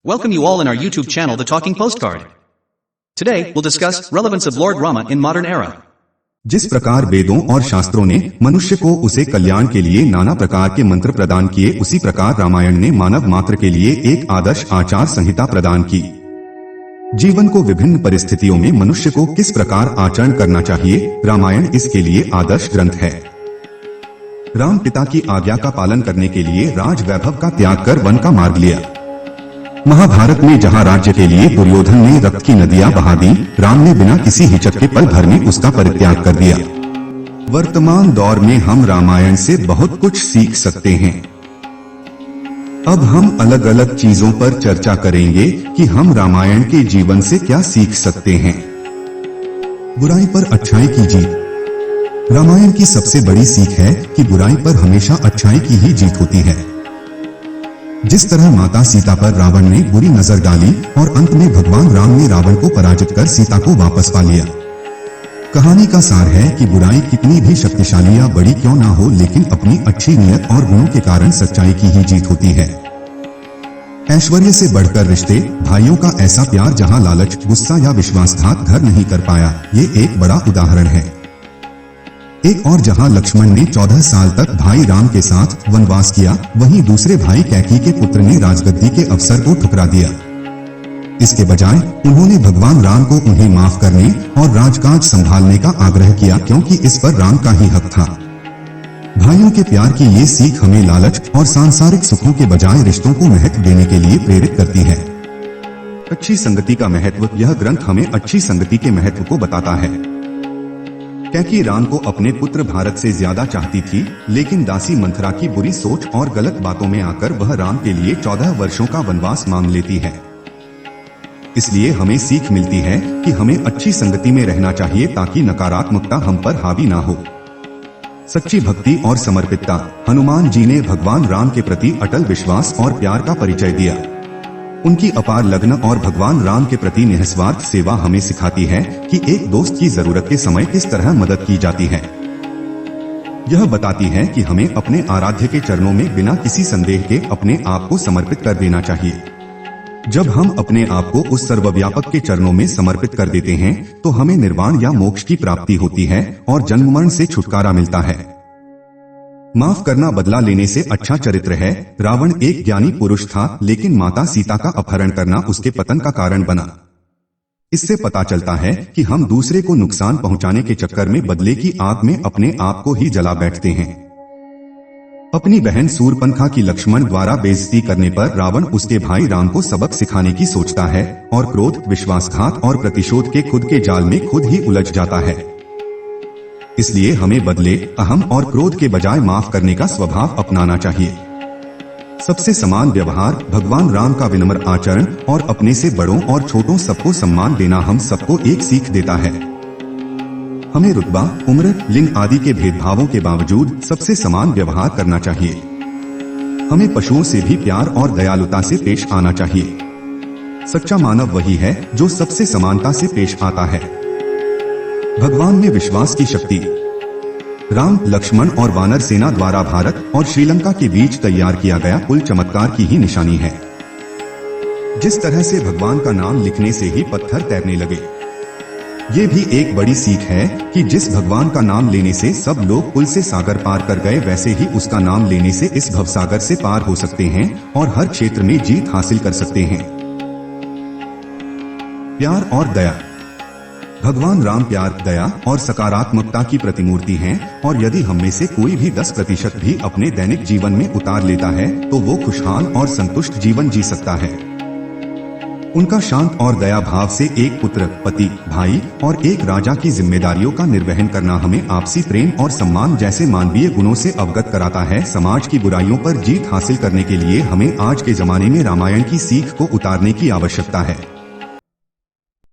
Welcome you all in our YouTube channel The Talking Postcard. Today, we'll discuss relevance of Lord Rama in modern era. जिस प्रकार वेदों और शास्त्रों ने मनुष्य को उसे कल्याण के लिए नाना प्रकार के मंत्र प्रदान किए, उसी प्रकार रामायण ने मानव मात्र के लिए एक आदर्श आचार संहिता प्रदान की। जीवन को विभिन्न परिस्थितियों में मनुष्य को किस प्रकार आचरण करना चाहिए, रामायण इसके लिए आदर्श ग्रंथ है। राम पिता की आज्ञा का पालन करने के लिए राज वैभव का त्याग कर वन का मार्ग लिया। महाभारत में जहां राज्य के लिए दुर्योधन ने रक्त की नदियां बहा दी, राम ने बिना किसी हिचक के पल भर में उसका परित्याग कर दिया। वर्तमान दौर में हम रामायण से बहुत कुछ सीख सकते हैं। अब हम अलग अलग चीजों पर चर्चा करेंगे कि हम रामायण के जीवन से क्या सीख सकते हैं। बुराई पर अच्छाई की जीत। रामायण की सबसे बड़ी सीख है कि बुराई पर हमेशा अच्छाई की ही जीत होती है। जिस तरह माता सीता पर रावण ने बुरी नजर डाली और अंत में भगवान राम ने रावण को पराजित कर सीता को वापस पा लिया। कहानी का सार है कि बुराई कितनी भी शक्तिशाली या बड़ी क्यों ना हो, लेकिन अपनी अच्छी नीयत और गुणों के कारण सच्चाई की ही जीत होती है। ऐश्वर्य से बढ़कर रिश्ते, भाइयों का ऐसा प्यार जहां लालच, गुस्सा या विश्वासघात घर नहीं कर पाया, ये एक बड़ा उदाहरण है। एक और जहां लक्ष्मण ने 14 साल तक भाई राम के साथ वनवास किया, वहीं दूसरे भाई कैकेयी के पुत्र ने राजगद्दी के अवसर को ठुकरा दिया। इसके बजाय उन्होंने भगवान राम को उन्हें माफ करने और राजकाज संभालने का आग्रह किया, क्योंकि इस पर राम का ही हक था। भाइयों के प्यार की ये सीख हमें लालच और सांसारिक सुखों के बजाय रिश्तों को महत्व देने के लिए प्रेरित करती है। अच्छी संगति का महत्व। यह ग्रंथ हमें अच्छी संगति के महत्व को बताता है। कैकेयी राम को अपने पुत्र भारत से ज्यादा चाहती थी, लेकिन दासी मंथरा की बुरी सोच और गलत बातों में आकर वह राम के लिए 14 वर्षों का वनवास मांग लेती है। इसलिए हमें सीख मिलती है कि हमें अच्छी संगति में रहना चाहिए ताकि नकारात्मकता हम पर हावी ना हो। सच्ची भक्ति और समर्पितता। हनुमान जी ने भगवान राम के प्रति अटल विश्वास और प्यार का परिचय दिया। उनकी अपार लगन और भगवान राम के प्रति निस्वार्थ सेवा हमें सिखाती है कि एक दोस्त की जरूरत के समय किस तरह मदद की जाती है। यह बताती है कि हमें अपने आराध्य के चरणों में बिना किसी संदेह के अपने आप को समर्पित कर देना चाहिए। जब हम अपने आप को उस सर्वव्यापक के चरणों में समर्पित कर देते हैं, तो हमें निर्वाण या मोक्ष की प्राप्ति होती है और जन्म मरण से छुटकारा मिलता है। माफ करना बदला लेने से अच्छा चरित्र है। रावण एक ज्ञानी पुरुष था, लेकिन माता सीता का अपहरण करना उसके पतन का कारण बना। इससे पता चलता है कि हम दूसरे को नुकसान पहुंचाने के चक्कर में बदले की आग में अपने आप को ही जला बैठते हैं। अपनी बहन सूर्पनखा की लक्ष्मण द्वारा बेइज्जती करने पर रावण उसके भाई राम को सबक सिखाने की सोचता है और क्रोध, विश्वासघात और प्रतिशोध के खुद के जाल में खुद ही उलझ जाता है। इसलिए हमें बदले, अहम और क्रोध के बजाय माफ करने का स्वभाव अपनाना चाहिए। सबसे समान व्यवहार। भगवान राम का विनम्र आचरण और अपने से बड़ों और छोटों सबको सम्मान देना हम सबको एक सीख देता है। हमें रुतबा, उम्र, लिंग आदि के भेदभावों के बावजूद सबसे समान व्यवहार करना चाहिए। हमें पशुओं से भी प्यार और दयालुता से पेश आना चाहिए। सच्चा मानव वही है जो सबसे समानता से पेश आता है। भगवान में विश्वास की शक्ति। राम, लक्ष्मण और वानर सेना द्वारा भारत और श्रीलंका के बीच तैयार किया गया पुल चमत्कार की ही निशानी है। जिस तरह से भगवान का नाम लिखने से ही पत्थर तैरने लगे, ये भी एक बड़ी सीख है कि जिस भगवान का नाम लेने से सब लोग पुल से सागर पार कर गए, वैसे ही उसका नाम लेने से इस भवसागर से पार हो सकते हैं और हर क्षेत्र में जीत हासिल कर सकते हैं। प्यार और दया। भगवान राम प्यार, दया और सकारात्मकता की प्रतिमूर्ति हैं, और यदि हम में से कोई भी 10% भी अपने दैनिक जीवन में उतार लेता है, तो वो खुशहाल और संतुष्ट जीवन जी सकता है। उनका शांत और दया भाव से एक पुत्र, पति, भाई और एक राजा की जिम्मेदारियों का निर्वहन करना हमें आपसी प्रेम और सम्मान जैसे मानवीय गुणों से अवगत कराता है। समाज की बुराइयों पर जीत हासिल करने के लिए हमें आज के जमाने में रामायण की सीख को उतारने की आवश्यकता है।